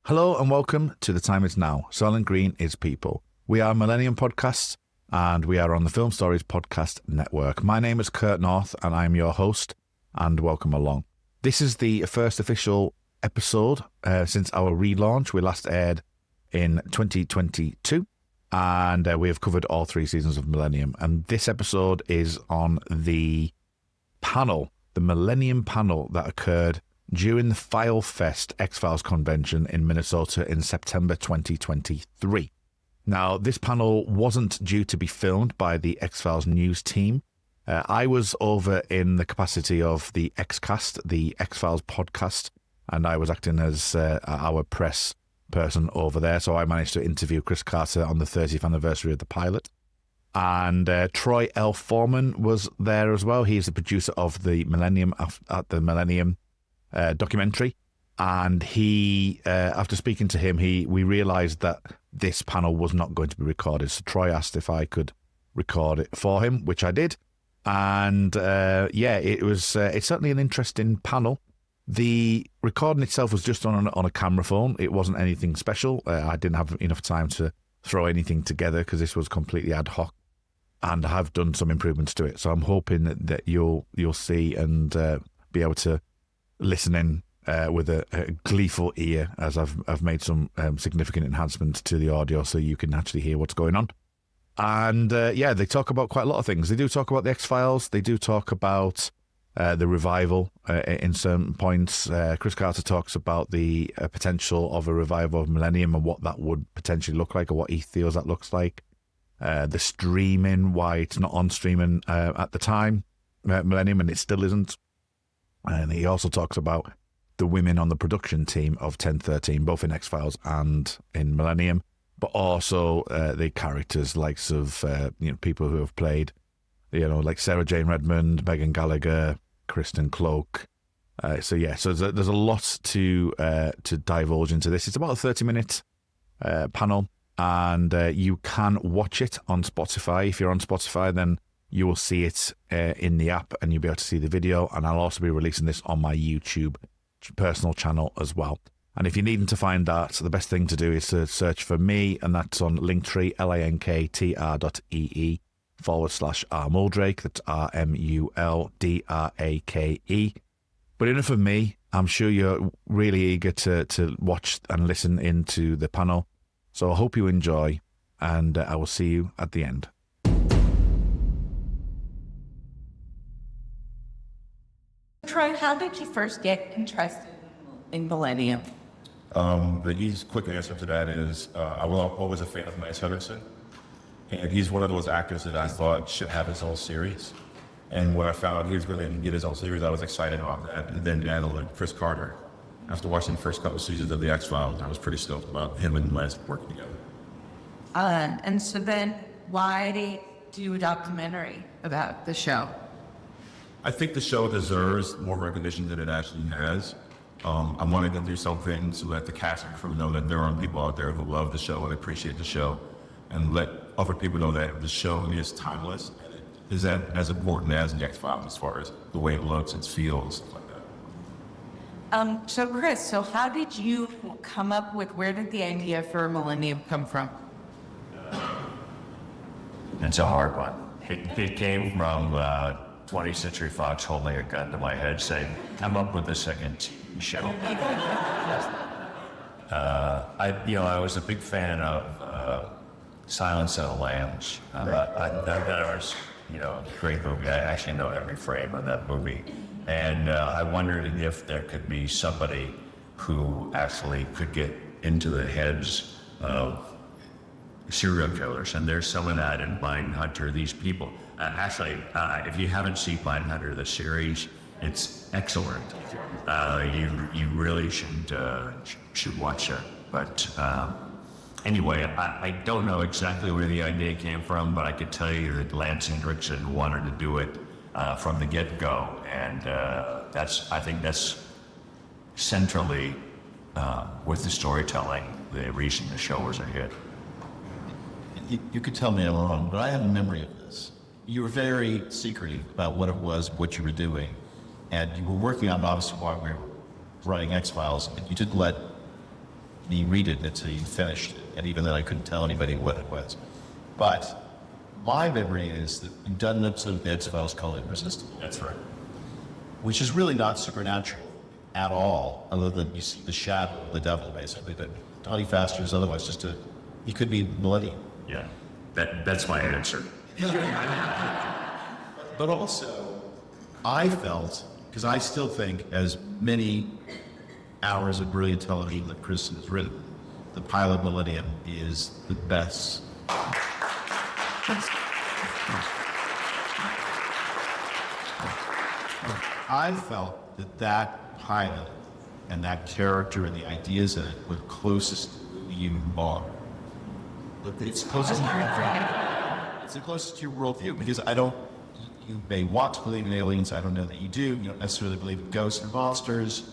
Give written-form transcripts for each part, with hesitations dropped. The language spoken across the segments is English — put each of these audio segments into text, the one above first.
Hello and welcome to The Time Is Now. Soylent Green is People. We are Millennium Podcasts and we are on the Film Stories Podcast Network. My name is Kurt North and I'm your host, and welcome along. This is the first official episode since our relaunch. We last aired in 2022 and we have covered all 3 seasons of Millennium. And this episode is on the panel, the Millennium panel that occurred during the Philefest X-Files Convention in Minnesota in September 2023. Now, this panel wasn't due to be filmed by the X-Files news team. I was over in the capacity of the X-Cast, the X-Files podcast, and I was acting as our press person over there. So I managed to interview Chris Carter on the 30th anniversary of the pilot. And Troy L.Foreman was there as well. He's the producer of the Millennium at the Millennium documentary, and he after speaking to him we realized that this panel was not going to be recorded, so Troy asked if I could record it for him, which I did. And it's certainly an interesting panel. The recording itself was just on a camera phone. It wasn't anything special. I didn't have enough time to throw anything together because this was completely ad hoc, and I have done some improvements to it, so I'm hoping that you'll see and be able to listen in with a gleeful ear, as I've made some significant enhancements to the audio so you can actually hear what's going on. And they talk about quite a lot of things. They do talk about the X-Files. They do talk about the revival in certain points. Chris Carter talks about the potential of a revival of Millennium and what that would potentially look like, or what he feels that looks like. The streaming, why it's not on streaming at the time, Millennium, and it still isn't. And he also talks about the women on the production team of 1013, both in X-Files and in Millennium, but also the characters likes of people who have played, like Sarah Jane Redmond, Megan Gallagher, Kristen Cloak. So there's a lot to divulge into this. It's about a 30-minute panel, and you can watch it on Spotify. If you're on Spotify, then you will see it in the app and you'll be able to see the video. And I'll also be releasing this on my YouTube personal channel as well. And if you're needing to find that, the best thing to do is to search for me, and that's on Linktree, linktr.ee/R Muldrake. That's RMULDRAKE. But enough of me. I'm sure you're really eager to watch and listen into the panel. So I hope you enjoy, and I will see you at the end. Troy, how did you first get interested in Millennium? The easy, quick answer to that is I was always a fan of Lance Henriksen, and he's one of those actors that I thought should have his own series. And when I found out he was going to get his own series, I was excited about that. And then added Chris Carter. After watching the first couple seasons of The X-Files, I was pretty stoked about him and Lance working together. And so then why do a documentary about the show? I think the show deserves more recognition than it actually has. I wanted to do something so that the cast and crew know that there are people out there who love the show and appreciate the show, and let other people know that the show is timeless and it is as important as the X-Files as far as the way it looks, it feels, stuff like that. So Chris, how did you come up with, where did the idea for Millennium come from? It's a hard one. It came from 20th Century Fox holding a gun to my head saying, come up with a second show. I was a big fan of Silence of the Lambs. That was, a great movie. I actually know every frame of that movie. And I wondered if there could be somebody who actually could get into the heads of serial killers. And there's some of that in Mindhunter. These people, if you haven't seen Mindhunter, the series, it's excellent. You really should watch it. But anyway, I don't know exactly where the idea came from, but I could tell you that Lance Henriksen wanted to do it from the get-go, and I think that's centrally with the storytelling, the reason the show was a hit. You could tell me I'm wrong, but I have a memory of this. You were very secretive about what it was, what you were doing, and you were working on, obviously, while we were writing X-Files, and you didn't let me read it until you finished it. And even then, I couldn't tell anybody what it was. But my memory is that you've done an episode of The X-Files called Irresistible. That's right. Which is really not supernatural at all, other than you see the shadow of the devil, basically. But Donnie Faster is otherwise he could be Millennium. Yeah, that's my answer. But also, I felt, because I still think, as many hours of brilliant television that Kristen has written, the pilot Millennium is the best. I felt that pilot and that character and the ideas in it were closest to who you are. It's closest to your worldview, because you may want to believe in aliens, I don't know that you do. You don't necessarily believe in ghosts and monsters,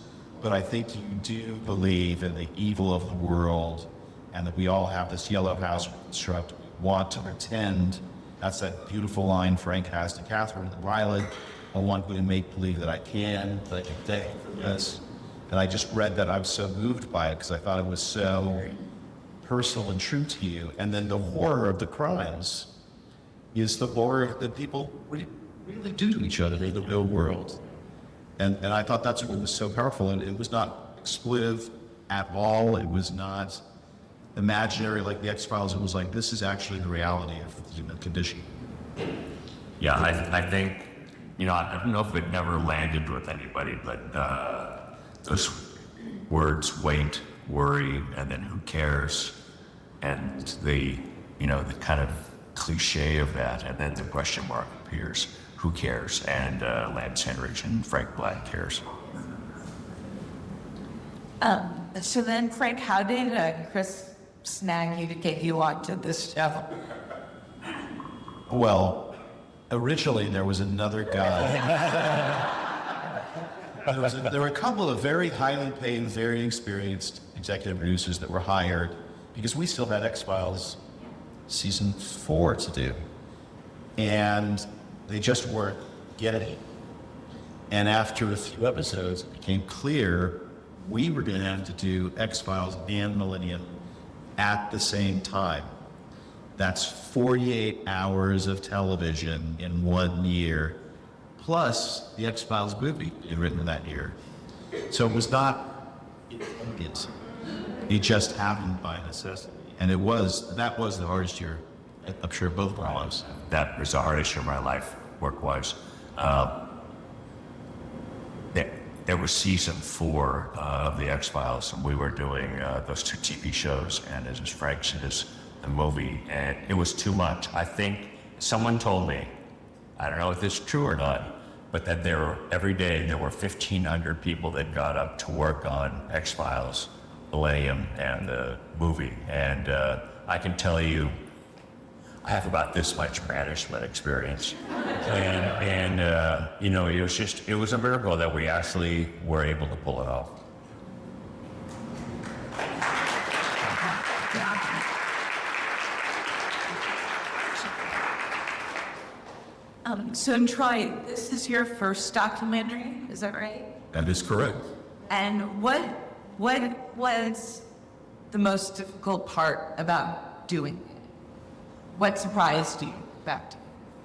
but I think you do believe in the evil of the world, and that we all have this yellow house we construct. We want to pretend. That's that beautiful line Frank has to Catherine and Riley. I want you to make believe that I can think for this. And I just read that. I was so moved by it because I thought it was so personal and true to you. And then the horror of the crimes is the horror that people really do to each other in the real world. And I thought that's what was so powerful. And it was not expletive at all. It was not imaginary like The X-Files. It was like, this is actually the reality of the human condition. Yeah, I think, I don't know if it never landed with anybody, but those words, wait, worry, and then who cares, and the kind of cliche of that, and then the question mark appears, who cares, and Lance Henrich and Frank Black cares. So then, Frank, how did Chris snag you to get you onto this show? Well, originally there was another guy. There were a couple of very highly paid, very experienced executive producers that were hired because we still had X-Files season 4 to do. And they just weren't getting it. And after a few episodes, it became clear we were going to have to do X-Files and Millennium at the same time. That's 48 hours of television in 1 year, plus the X-Files movie you'd written in that year. So it was not inconvenient. It just happened by necessity. And that was the hardest year, I'm sure, both of our lives. That was the hardest year of my life, work-wise. There was season 4 of the X-Files, and we were doing those 2 TV shows, and as Frank says, the movie, and it was too much. I think someone told me, I don't know if it's true or not, but that every day there were 1,500 people that got up to work on X-Files, Millennium, and the movie. And I can tell you, I have about this much management experience. And it was a miracle that we actually were able to pull it off. So Troy, this is your first documentary, is that right? That is correct. And what was the most difficult part about doing it? What surprised you about it?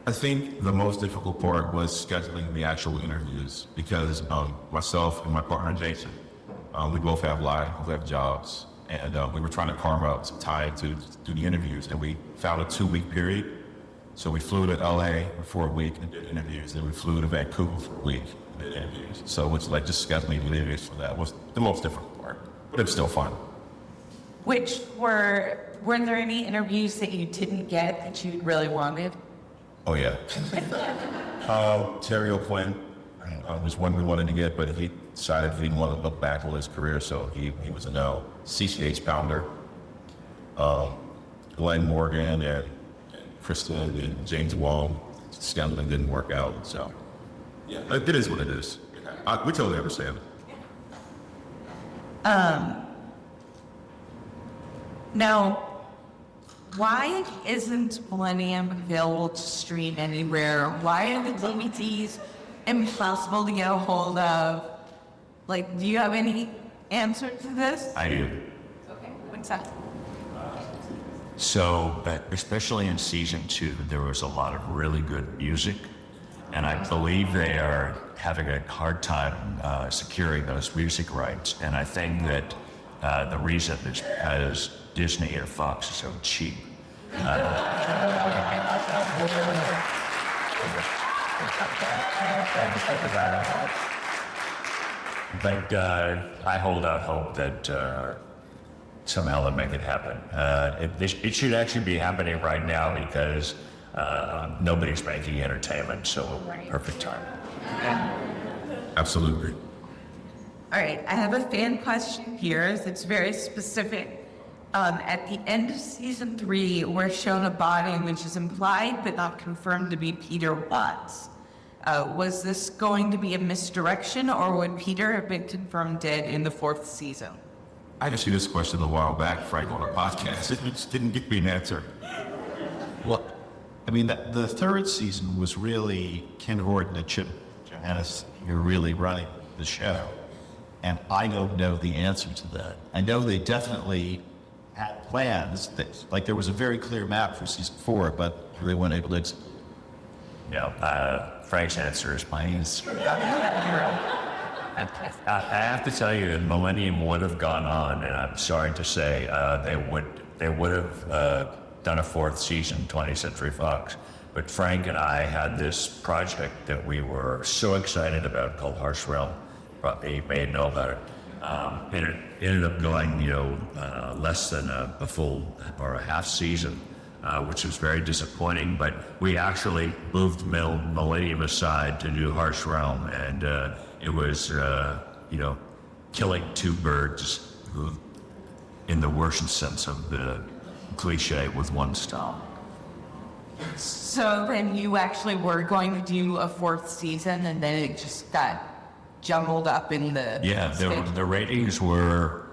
I think the most difficult part was scheduling the actual interviews because myself and my partner Jason, we both have lives, we have jobs, and we were trying to carve out some time to do the interviews, and we found a 2-week period. So we flew to LA for a week and did interviews, then we flew to Vancouver for a week and did interviews. So it's like just scheduling the interviews for that was the most difficult part, but it's still fun. Which were there any interviews that you didn't get that you really wanted? Oh yeah. Terry O'Quinn was one we wanted to get, but he decided he didn't want to look back on his career, so he was a no. CCH Pounder, Glenn Morgan, and Kristen and James Wong. Scheduling didn't work out, so yeah, it is what it is. We totally understand. Now, why isn't Millennium available to stream anywhere? Why are the DVDs impossible to get a hold of? Like, do you have any answer to this? I do. Okay. What's that? So, especially in season 2, there was a lot of really good music, and I believe they are having a hard time securing those music rights. And I think that the reason is because Disney or Fox is so cheap. But I hold out hope that somehow they'll make it happen. It should actually be happening right now because nobody's making entertainment, so perfect time. Absolutely. All right, I have a fan question here. It's very specific. At the end of season 3, we're shown a body which is implied but not confirmed to be Peter Watts. Was this going to be a misdirection, or would Peter have been confirmed dead in the 4th season? I asked you this question a while back, Frank, on a podcast. It just didn't give me an answer. Well, I mean, the 3rd season was really Ken Horton and Chip Johannes. You're really running the show. And I don't know the answer to that. I know they definitely had plans. Like, there was a very clear map for season 4, but they weren't able to execute. Frank's answer is my answer. I have to tell you, Millennium would have gone on, and I'm sorry to say, they would have done a 4th season, 20th Century Fox. But Frank and I had this project that we were so excited about called Harsh Realm. You may know about it. And it ended up going, less than a full or a half season, which was very disappointing. But we actually moved Millennium aside to do Harsh Realm, and it was, killing 2 birds in the worst sense of the cliche with one stone. So then you actually were going to do a 4th season, and then it just got jumbled up in the the ratings were,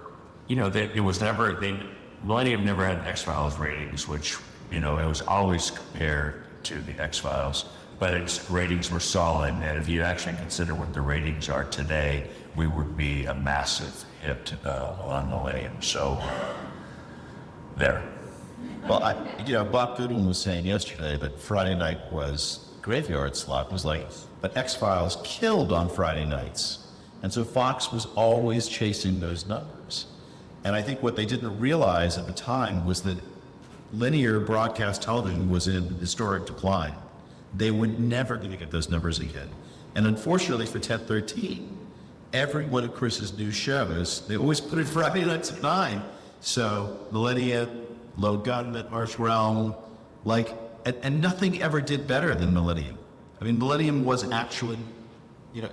it was never, Millennium never had X-Files ratings, which, it was always compared to the X-Files, but its ratings were solid, and if you actually consider what the ratings are today, we would be a massive hit on Millennium, so there. Well, Bob Goodwin was saying yesterday that Friday night was graveyard slot. Was like, but X-Files killed on Friday nights. And so Fox was always chasing those numbers. And I think what they didn't realize at the time was that linear broadcast television was in historic decline. They were never going to get those numbers again. And unfortunately for 1013, every one of Chris's new shows, they always put it Friday nights at 9. So Millennium, Load Gun at Harsh Realm, and nothing ever did better than Millennium. I mean, Millennium was actually,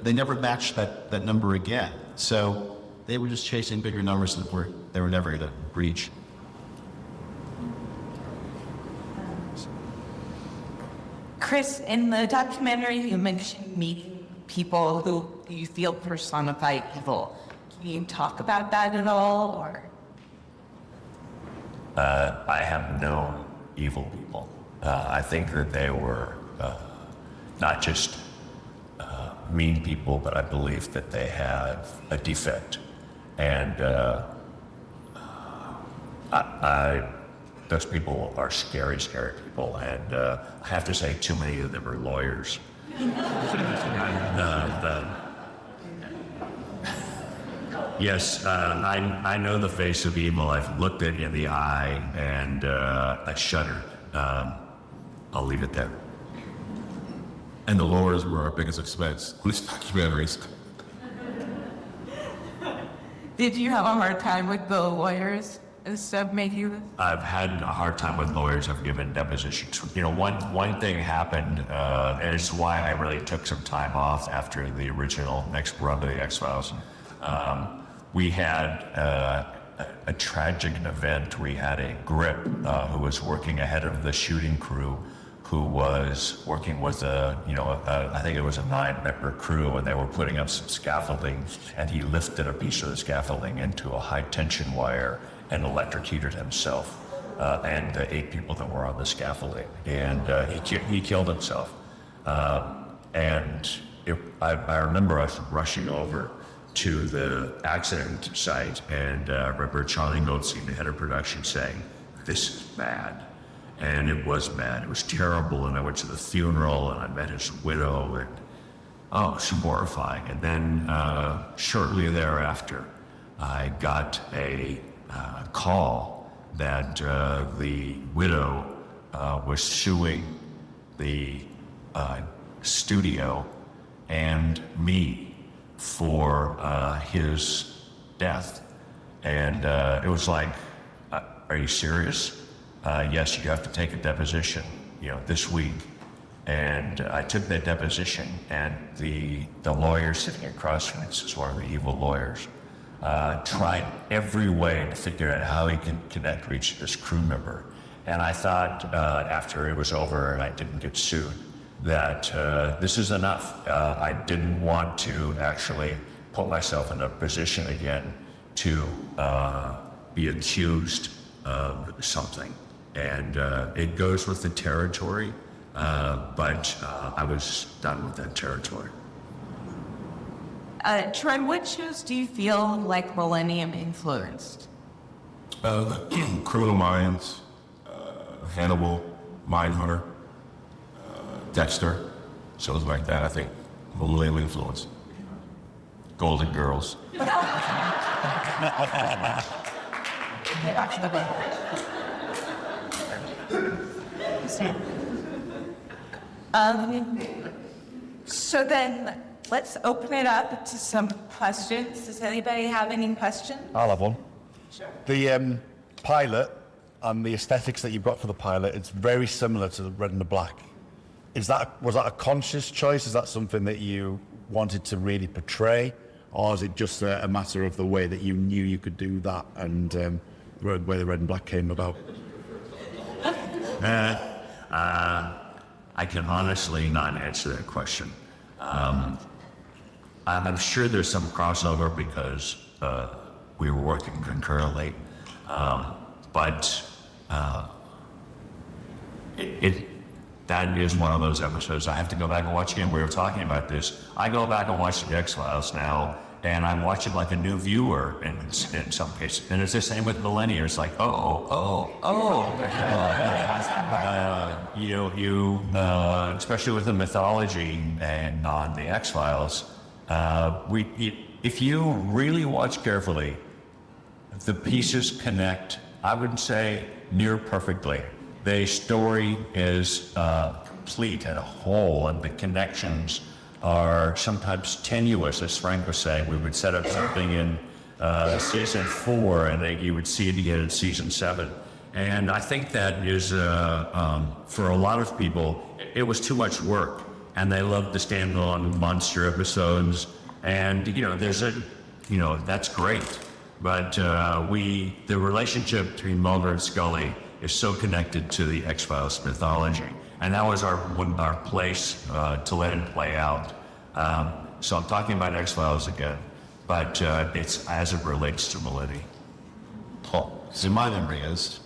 they never matched that number again. So they were just chasing bigger numbers that they were never going to reach. Chris, in the documentary, you mentioned meeting people who you feel personify evil. Can you talk about that at all, or? I have known evil people. I think that they were not just mean people, but I believe that they have a defect. And those people are scary, scary people. And I have to say, too many of them are lawyers. Yes, I know the face of evil. I've looked it in the eye, and I shudder. I'll leave it there. And the lawyers were our biggest expense on these documentaries. Did you have a hard time with the lawyers and stuff making you? I've had a hard time with lawyers. I've given depositions. One thing happened, and it's why I really took some time off after the original next run of the X-Files. We had a tragic event. We had a grip who was working ahead of the shooting crew, who was working with I think it was a 9-member crew, and they were putting up some scaffolding, and he lifted a piece of the scaffolding into a high tension wire and electrocuted himself and the 8 people that were on the scaffolding, and he killed himself. I remember us rushing over to the accident site, and I remember Charlie Goldstein, the head of production, saying, "This is bad." And it was bad. It was terrible. And I went to the funeral, and I met his widow, and oh, it's horrifying. And then shortly thereafter, I got a call that the widow was suing the studio and me for his death. And it was like, are you serious? Yes, you have to take a deposition, this week. And I took that deposition, and the lawyer sitting across from me, this is one of the evil lawyers, tried every way to figure out how he can reach this crew member. And I thought after it was over and I didn't get sued, that this is enough. I didn't want to actually put myself in a position again to be accused of something. And it goes with the territory, but I was done with that territory. Troy, what shows do you feel like Millennium influenced? Criminal Minds, Hannibal, Mindhunter, Dexter, shows like that, I think, Millennium influence. Golden Girls. So then, let's open it up to some questions. Does anybody have any questions? I'll have one. Sure. The pilot and the aesthetics that you've got for the pilot, it's very similar to the Red and the Black. Was that a conscious choice? Is that something that you wanted to really portray? Or is it just a matter of the way that you knew you could do that and the way the Red and Black came about? I can honestly not answer that question. I'm sure there's some crossover because we were working concurrently, but that is one of those episodes. I have to go back and watch again. We were talking about this. I go back and watch the X-Files now, and I watch it like a new viewer in some cases. And it's the same with Millennium. It's like, especially with the mythology and on the X-Files, if you really watch carefully, the pieces connect, I would say, near perfectly. The story is complete and whole, and the connections are sometimes tenuous, as Frank was saying. We would set up something in season 4, and then you would see it again in season 7. And I think that is, for a lot of people, it was too much work, and they loved the standalone monster episodes. And that's great. But the relationship between Mulder and Scully is so connected to the X-Files mythology. And that was our place to let it play out. So I'm talking about X-Files again, but it's as it relates to Millennium. So my memory is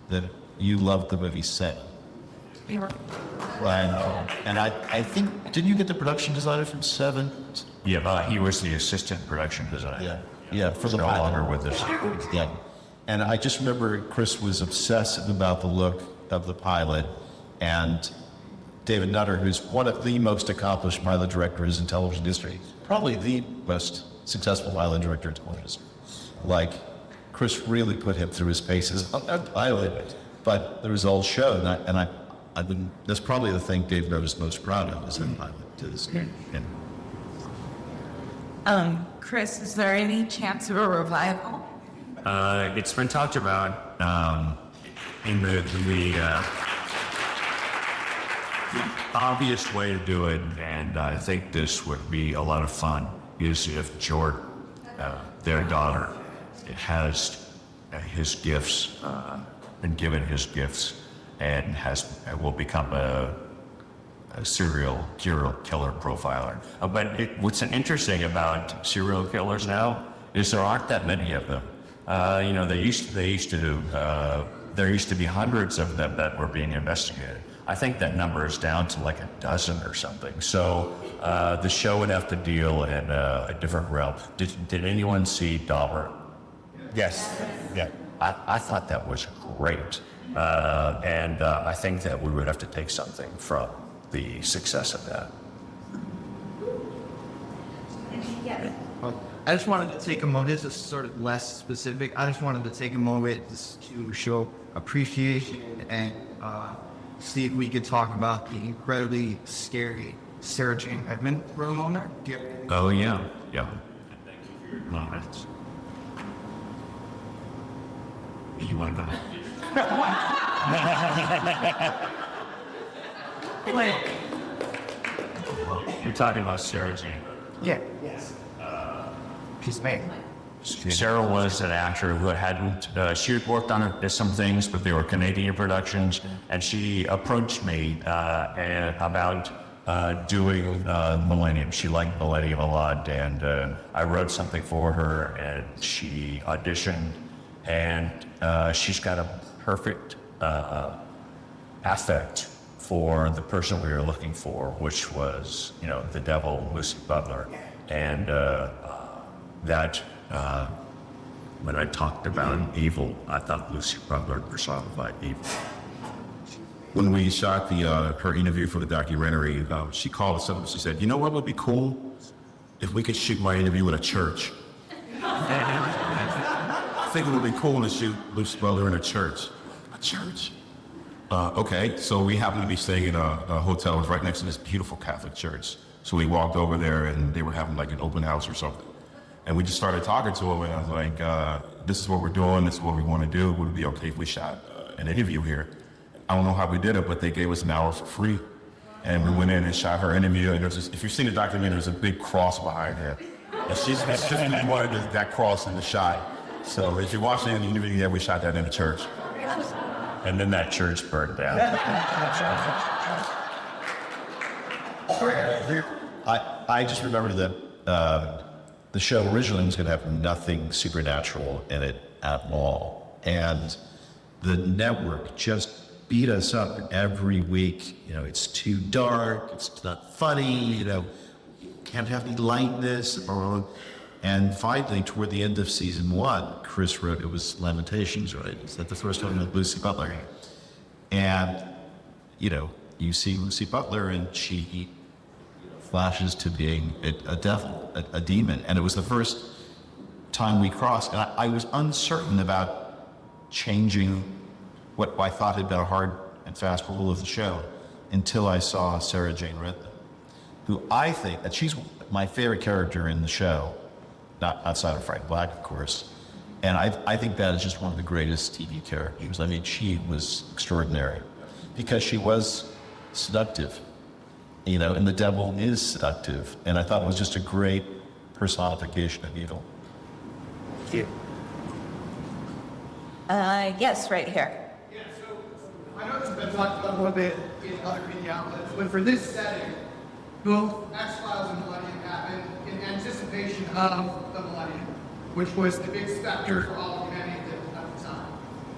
that you loved the movie Set. And I think, didn't you get the production designer from 7? Yeah, he was the assistant production designer. Yeah, for the no pilot. longer with us. Yeah. And I just remember Chris was obsessive about the look of the pilot, and David Nutter, who's one of the most accomplished pilot directors in television history, probably the most successful pilot director in television. Like, Chris really put him through his paces on that pilot, but the results showed, and that's probably the thing Dave Nutter is most proud of, is that pilot to this day. Chris, is there any chance of a revival? It's been talked about in the obvious way to do it, and I think this would be a lot of fun, is if Jordan, their daughter, has his gifts, been given his gifts, and will become a serial killer profiler. But what's interesting about serial killers now is there aren't that many of them. There used to be hundreds of them that were being investigated. I think that number is down to like a dozen or something. So the show would have to deal in a different realm. Did anyone see Dahmer? Yes. Yeah. I thought that was great. And I think that we would have to take something from the success of that. I just wanted to take a moment, this is sort of less specific, I just wanted to take a moment to show appreciation and see if we could talk about the incredibly scary Sarah Jane Redmond for a moment. Oh, yeah. Yeah. Thank you for your comments. You want to go? You're talking about Sarah Jane. Yeah. Yes. She's made. Sarah was an actor who hadn't, she had worked on some things, but they were Canadian productions, and she approached me about doing Millennium. She liked Millennium a lot, and I wrote something for her, and she auditioned, and she's got a perfect affect for the person we were looking for, which was, the devil, Lucy Butler. And when I talked about evil, I thought Lucy Butler personified evil. When we shot her interview for the documentary, she called us up and she said, "You know what would be cool? If we could shoot my interview in a church." I think it would be cool to shoot Lucy Butler in a church. A church? Okay, so we happened to be staying in a hotel that was right next to this beautiful Catholic church. So we walked over there and they were having like an open house or something. And we just started talking to them and I was like, this is what we're doing, this is what we want to do. Would it be okay if we shot an interview here? I don't know how we did it, but they gave us an hour for free. And we went in and shot her interview. And if you've seen the documentary, there's a big cross behind her. And she's wanted that cross in the shot. So if you're watching the interview, yeah, we shot that in the church. And then that church burned down. I just remember that the show originally was going to have nothing supernatural in it at all. And the network just beat us up every week. It's too dark, it's not funny, can't have any lightness. And finally, toward the end of season 1, Chris wrote, it was Lamentations, right? Is that the first one with Lucy Butler? And, you see Lucy Butler and she flashes to being a devil, a demon. And it was the first time we crossed. And I was uncertain about changing what I thought had been a hard and fast rule of the show until I saw Sarah Jane Redmond, who I think that she's my favorite character in the show, not outside of Frank Black, of course. And I think that is just one of the greatest TV characters. I mean, she was extraordinary because she was seductive, and the devil is seductive. And I thought it was just a great personification of evil. Yes, right here. Yeah, so I know it's been talked about a little bit in other media outlets, but for this setting, both X-Files and Millennium happened in anticipation of the Millennium, which was the big specter for all humanity at the time.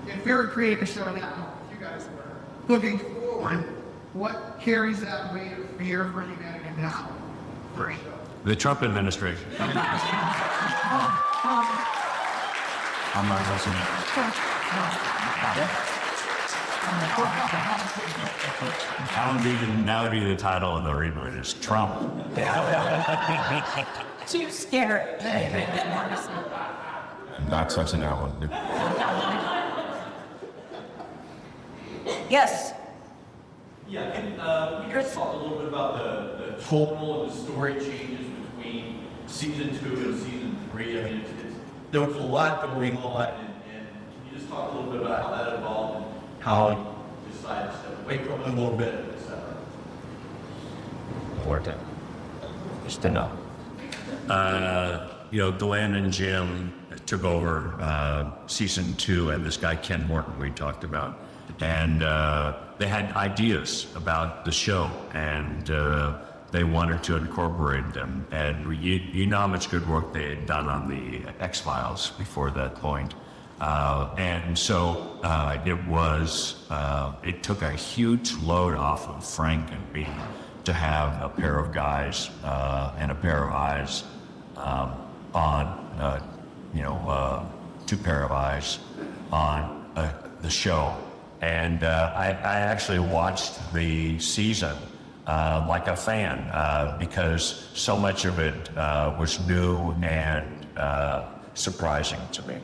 If we were creating a show now, if you guys were, looking forward, what carries that weight of fear for humanity now? For a show? The Trump administration. I'm not listening. That would be the title of the reboot is Trump. Too scary. I'm not touching that one. Yes. Yeah, can you guys talk a little bit about the tonal and the story changes between season 2 and season 3? I mean, there was a lot going on, and can you just talk a little bit about how that evolved and how you decided to step away from it a little bit, et cetera? Just enough. Glenn and Jim took over season 2, and this guy Ken Morton we talked about, and they had ideas about the show, and they wanted to incorporate them. And you know how much good work they had done on the X-Files before that point. And so it took a huge load off of Frank and me to have a pair of guys and a pair of eyes two pair of eyes on the show. And I actually watched the season like a fan because so much of it was new and surprising to me.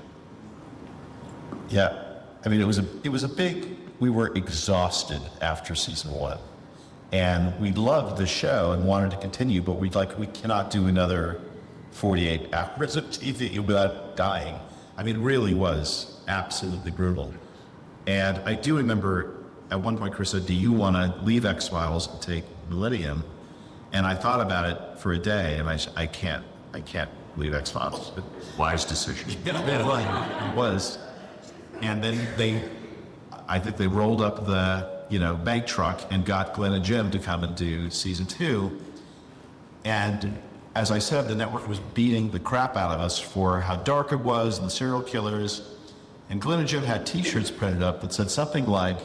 Yeah, I mean, it was a big. We were exhausted after season 1, and we loved the show and wanted to continue, but we cannot do another 48 hours of TV without dying. I mean, it really was absolutely brutal. And I do remember at one point Chris said, "Do you want to leave X-Files and take Millennium?" And I thought about it for a day, and I can't leave X-Files. But wise decision. It was. And then I think they rolled up the, bank truck and got Glenn and Jim to come and do season 2. And as I said, the network was beating the crap out of us for how dark it was and the serial killers. And Glenn and Jim had T-shirts printed up that said something like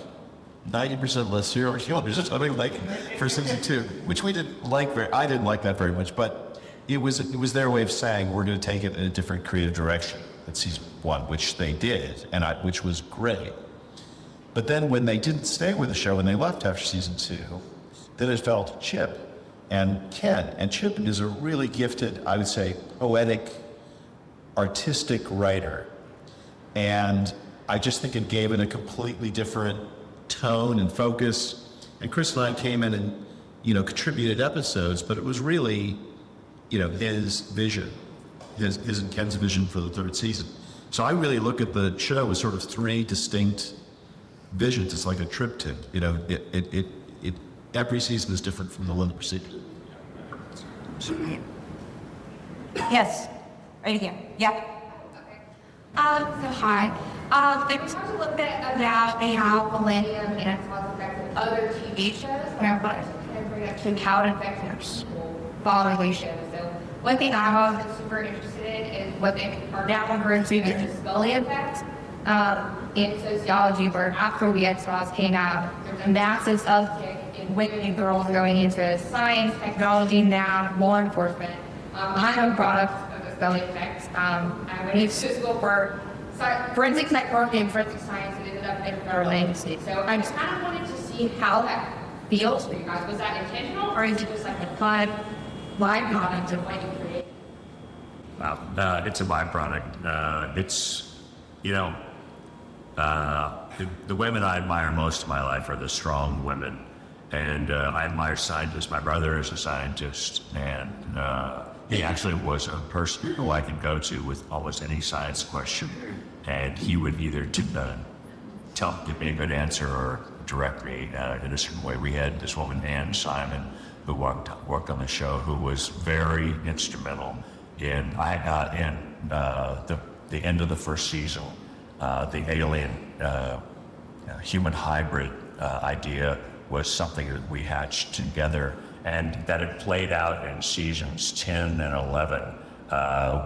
90% less serial killers or something like for season 2, which we didn't like I didn't like that very much, but it was their way of saying we're going to take it in a different creative direction at season 1, which they did, and which was great. But then when they didn't stay with the show and they left after season 2, then it fell to Chip and Ken. And Chip is a really gifted, I would say, poetic, artistic writer. And I just think it gave it a completely different tone and focus. And Chris and I came in and, contributed episodes, but it was really, his vision, his and Ken's vision for the 3rd season. So I really look at the show as sort of 3 distinct visions. It's like a triptych. Every season is different from the one that preceded it. Yes, right here. Yeah. So hi. They talked a little bit about how Millennium and X-Files affected other TV shows, but I wanted to bring up to how it affects following shows. So one thing I've been super interested in is what they are now referring to as the Scully effect in sociology, where after the X-Files came out, there's a massive uptick in women and girls going into science, technology, now law enforcement. I'm a product of the Scully effect. I went into school for forensic networking and forensic science and ended up in federal agency. So I just kind of wanted to see how that feels for you guys. Was that intentional, or is it just like a fun byproduct of what you create? Wow, it's a byproduct. The women I admire most in my life are the strong women. And I admire scientists. My brother is a scientist, and he actually was a person who I could go to with almost any science question, and he would either give me a good answer or direct me in a certain way. We had this woman, Ann Simon, who worked on the show, who was very instrumental in the end of the 1st season. The alien human hybrid idea was something that we hatched together, and that it played out in seasons 10 and 11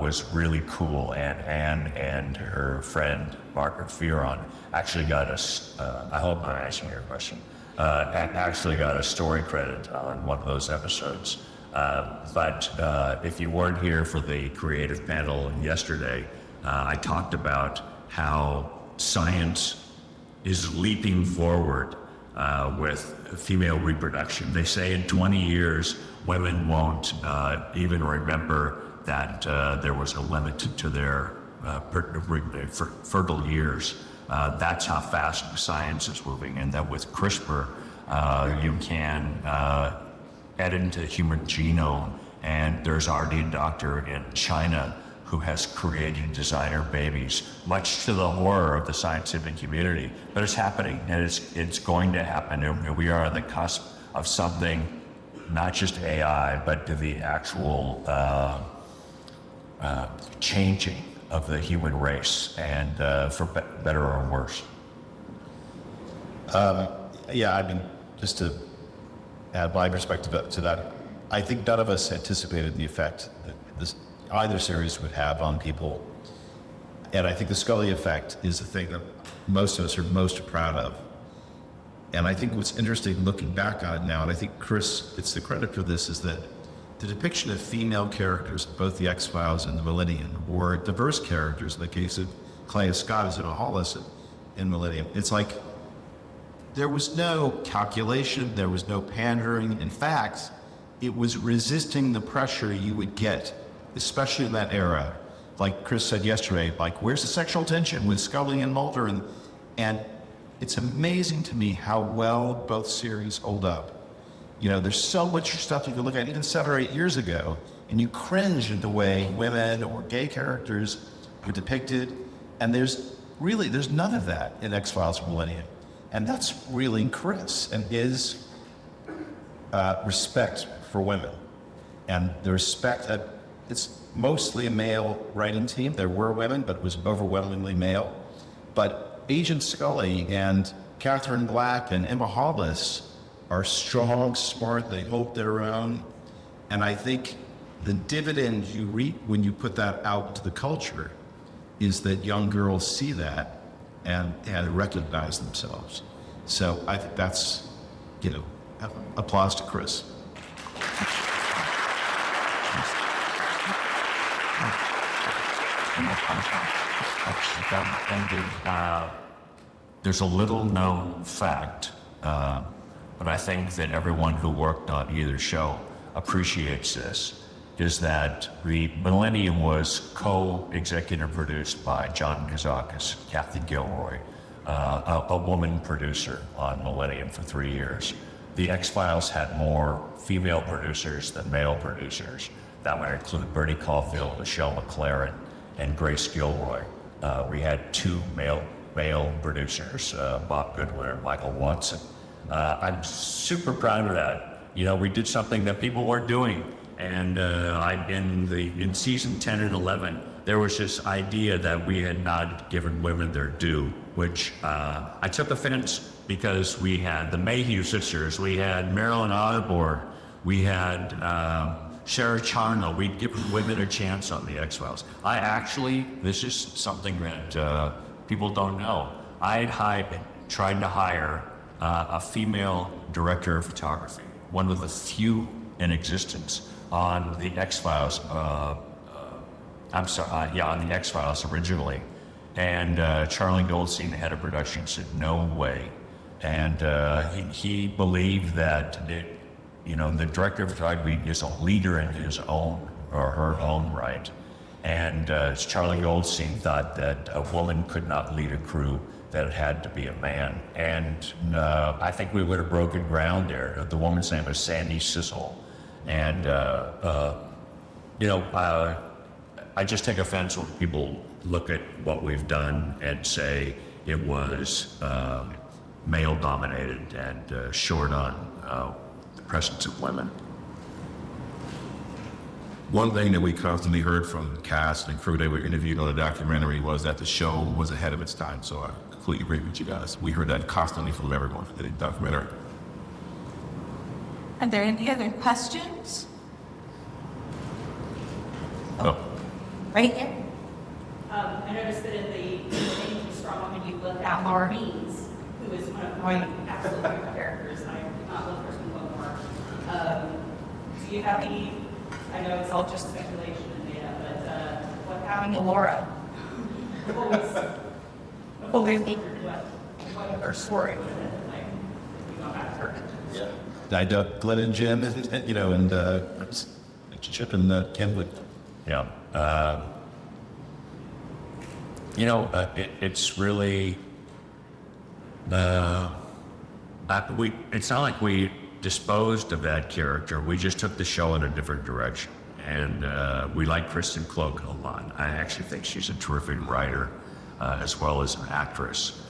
was really cool. And Anne and her friend Margaret Fearon actually got us, I hope I'm answering your question, actually got a story credit on one of those episodes. But if you weren't here for the creative panel yesterday, I talked about how science is leaping forward with female reproduction. They say in 20 years, women won't even remember that there was a limit to their fertile years. That's how fast science is moving, and that with CRISPR, you can edit into the human genome, and there's already a doctor in China who has created designer babies, much to the horror of the scientific community. But it's happening, and it's going to happen. And we are on the cusp of something, not just AI, but to the actual changing of the human race, and for better or worse. Just to add my perspective to that, I think none of us anticipated the effect that either series would have on people. And I think the Scully effect is the thing that most of us are most proud of. And I think what's interesting looking back on it now, and I think Chris gets the credit for this, is that the depiction of female characters, both the X-Files and the Millennium, or diverse characters in the case of Clea Scott as in Hollis in Millennium. It's like there was no calculation, there was no pandering. In fact, it was resisting the pressure you would get, especially in that era. Like Chris said yesterday, like, where's the sexual tension with Scully and Mulder? And it's amazing to me how well both series hold up. You know, there's so much stuff you can look at even 7 or 8 years ago, and you cringe at the way women or gay characters were depicted. And there's none of that in X-Files Millennium. And that's really Chris and his respect for women. And the respect that it's mostly a male writing team. There were women, but it was overwhelmingly male. But Agent Scully and Catherine Black and Emma Hollis are strong, smart, they hold their own. And I think the dividend you reap when you put that out to the culture is that young girls see that and recognize themselves. So I think that's, applause to Chris. There's a little known fact, but I think that everyone who worked on either show appreciates this, is that the Millennium was co-executive produced by John Kazakis, Kathy Gilroy, a woman producer on Millennium for 3 years. The X-Files had more female producers than male producers. That would include Bernie Caulfield, Michelle McLaren, and Grace Gilroy. We had 2 male producers, Bob Goodwin and Michael Watson. I'm super proud of that. We did something that people weren't doing. And in season 10 and 11, there was this idea that we had not given women their due, which I took offense because we had the Mayhew sisters, we had Marilyn Osborne, we had Sarah Charno. We'd given women a chance on the X-Files. This is something that people don't know. I had tried to hire a female director of photography, one of the few in existence on the X-Files. On the X-Files originally. And Charlie Goldstein, the head of production, said, no way. And he believed that the director of photography is a leader in his own or her own right. And Charlie Goldstein thought that a woman could not lead a crew, that it had to be a man. And I think we would have broken ground there. The woman's name was Sandy Sissel. And, I just take offense when people look at what we've done and say it was male-dominated and short on the presence of women. One thing that we constantly heard from the cast and crew that were interviewed on the documentary was that the show was ahead of its time. So I completely agree with you guys. We heard that constantly from everyone in the documentary. Are there any other questions? Oh. Right here. I noticed that in the Thank Strong when you looked at Marines, who is one of my absolute favorite characters, and I did not love her one more. Do you have any, I know it's all just speculation and data, but what happened to Laura? What her story was it? Like, we go back to her. Yeah. I know Glenn and Jim, and Chip and Ken. Yeah. It's really, it's not like we disposed of that character. We just took the show in a different direction. And we like Kristen Cloak a lot. I actually think she's a terrific writer as well as an actress.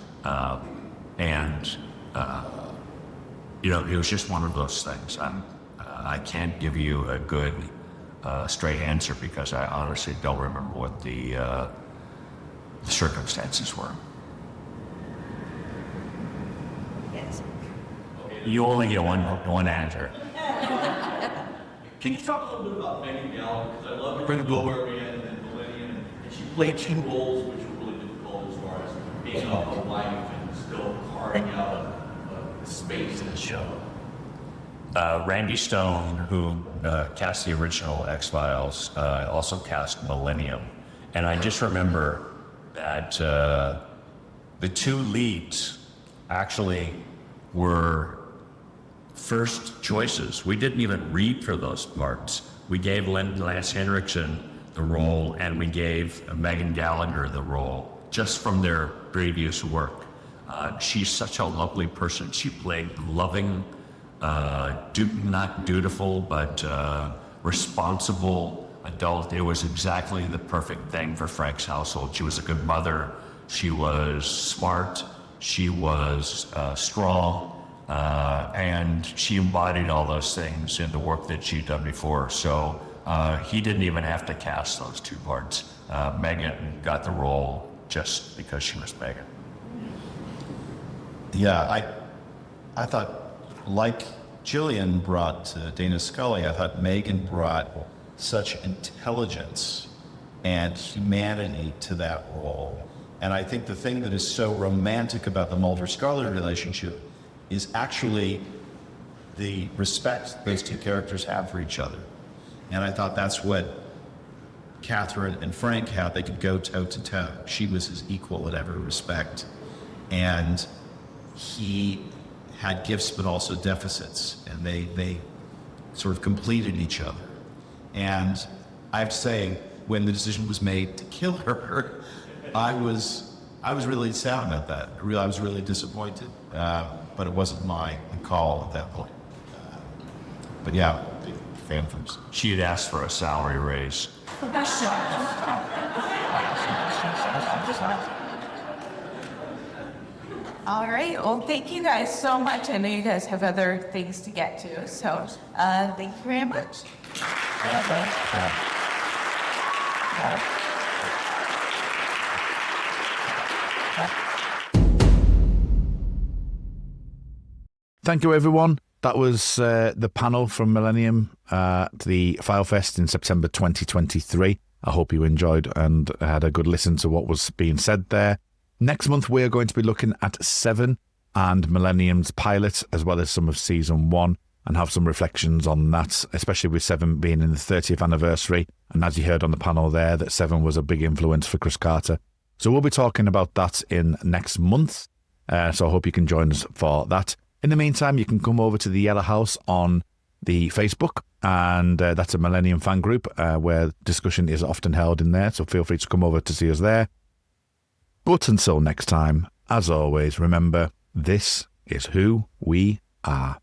It was just one of those things. I can't give you a good straight answer because I honestly don't remember what the circumstances were. Yes. You only get one answer. Can you talk a little bit about Megan Gallagher? Because I love her in Millennium, and she played 2 roles, which being a wife and still carving out a space in the show? Randy Stone, who cast the original X-Files, also cast Millennium. And I just remember that the two leads actually were first choices. We didn't even read for those parts. We gave Lance Henriksen the role, and we gave Megan Gallagher the role, just from their previous work. She's such a lovely person. She played loving, not dutiful, but responsible adult. It was exactly the perfect thing for Frank's household. She was a good mother. She was smart. She was strong. And she embodied all those things in the work that she'd done before. So he didn't even have to cast those two parts. Megan got the role just because she was Megan. Yeah, I thought, like Gillian brought Dana Scully, I thought Megan brought such intelligence and humanity to that role. And I think the thing that is so romantic about the Mulder-Scully relationship is actually the respect those two characters have for each other. And I thought that's what Catherine and Frank had. They could go toe to toe. She was his equal in every respect. And he had gifts but also deficits, and they sort of completed each other. And I have to say, when the decision was made to kill her, I was really sad about that. I was really disappointed, but it wasn't my call at that point. But yeah, big fan films. She had asked for a salary raise. All right. Well, thank you guys so much. I know you guys have other things to get to, so thank you very much. Thank you, everyone. That was the panel from Millennium to the Philefest in September 2023. I hope you enjoyed and had a good listen to what was being said there. Next month, we are going to be looking at Seven and Millennium's pilot, as well as some of Season 1, and have some reflections on that, especially with Seven being in the 30th anniversary. And as you heard on the panel there, that Seven was a big influence for Chris Carter. So we'll be talking about that in next month. So I hope you can join us for that. In the meantime, you can come over to the Yellow House on the Facebook, and that's a Millennium fan group where discussion is often held in there. So feel free to come over to see us there. But until next time, as always, remember, this is who we are.